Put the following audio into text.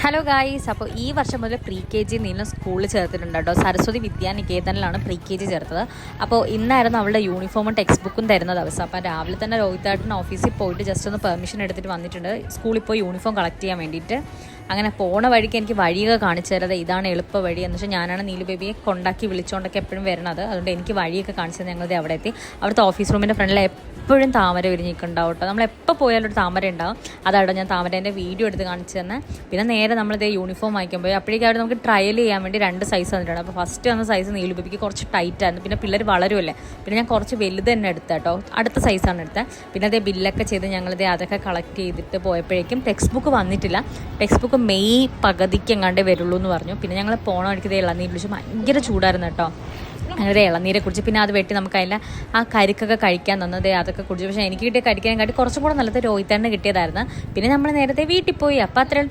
Hello guys, അപ്പോൾ ഈ വർഷം മുതൽ പ്രീ കെ ജി നീലും സ്കൂളിൽ ചേർത്തിട്ടുണ്ട് കേട്ടോ. സരസ്വതി വിദ്യാനികേതനിലാണ് പ്രീ കെ ജി ചേർത്തത്. അപ്പോൾ ഇന്നായിരുന്നു അവളുടെ യൂണിഫോമും ടെക്സ്റ്റ് ബുക്കും തരുന്ന ദിവസം. അപ്പോൾ രാവിലെ തന്നെ രോഹിതാട്ടൻ ഓഫീസിൽ പോയിട്ട് ജസ്റ്റ് ഒന്ന് പെർമിഷൻ എടുത്തിട്ട് വന്നിട്ടുണ്ട് സ്കൂളിൽ പോയി യൂണിഫോം കളക്ട് ചെയ്യാൻ വേണ്ടിയിട്ട്. അങ്ങനെ പോണ വഴിക്ക് എനിക്ക് വഴിയൊക്കെ കാണിച്ചു തരാതെ ഇതാണ് എളുപ്പ വഴി എന്ന് വെച്ചാൽ ഞാനാണ് നീലു ബേബിയെ കൊണ്ടാക്കി വിളിച്ചുകൊണ്ടൊക്കെ എപ്പോഴും വരണത്. അതുകൊണ്ട് എനിക്ക് വഴിയൊക്കെ കാണിച്ചത് ഞങ്ങളുടെ അവിടെ എത്തി. അവിടുത്തെ ഓഫീസ് റൂമിൻ്റെ ഫ്രണ്ടിൽ എപ്പോഴും താമര വിരിഞ്ഞിട്ടുണ്ടാവും കേട്ടോ. നമ്മളെപ്പോൾ പോയാലും ഒരു താമര ഉണ്ടാവും. അതാട്ടോ ഞാൻ താമരേൻ്റെ വീഡിയോ എടുത്ത് കാണിച്ചു തന്നെ. പിന്നെ നേരെ നമ്മളിതേ യൂണിഫോം വാങ്ങിക്കുമ്പോൾ അപ്പോഴേക്കും അവർ നമുക്ക് ട്രയൽ ചെയ്യാൻ വേണ്ടി 2 സൈസ് വന്നിട്ടുണ്ട്. അപ്പോൾ ഫസ്റ്റ് വന്ന സൈസ് നീലു ബേബിക്ക് കുറച്ച് ടൈറ്റായിരുന്നു. പിന്നെ പിള്ളേർ വളരുമല്ലേ, പിന്നെ ഞാൻ കുറച്ച് വലുത് തന്നെ എടുത്തത് കേട്ടോ. അടുത്ത സൈസാണ് എടുത്തത്. പിന്നെ അതേ ബില്ലൊക്കെ ചെയ്ത് ഞങ്ങളിതേ അതൊക്കെ കളക്ട് ചെയ്തിട്ട് പോയപ്പോഴേക്കും ടെക്സ്റ്റ് ബുക്ക് വന്നിട്ടില്ല. ടെക്സ്റ്റ് ബുക്ക് മെയ് പകുതിക്ക് എങ്ങാണ്ടേ വരുള്ളൂ എന്ന് പറഞ്ഞു. പിന്നെ ഞങ്ങൾ പോണ വഴിക്ക് ഇളനീര് കുടിച്ച് ഭയങ്കര ചൂടായിരുന്നു കേട്ടോ. അങ്ങനെ ഇളനീരെ കുടിച്ച് പിന്നെ അത് വെട്ടി നമുക്ക് അതിൻ്റെ ആ കരിക്കൊക്കെ കഴിക്കാൻ തന്നത് അതൊക്കെ കുടിച്ചു. പക്ഷേ എനിക്ക് കിട്ടിയ കഴിക്കാനും കാട്ടി കുറച്ചും കൂടെ നല്ലത് രോഹിതേട്ടന് കിട്ടിയതായിരുന്നു. പിന്നെ നമ്മൾ നേരത്തെ വീട്ടിൽ പോയി. അപ്പോൾ അത്രയും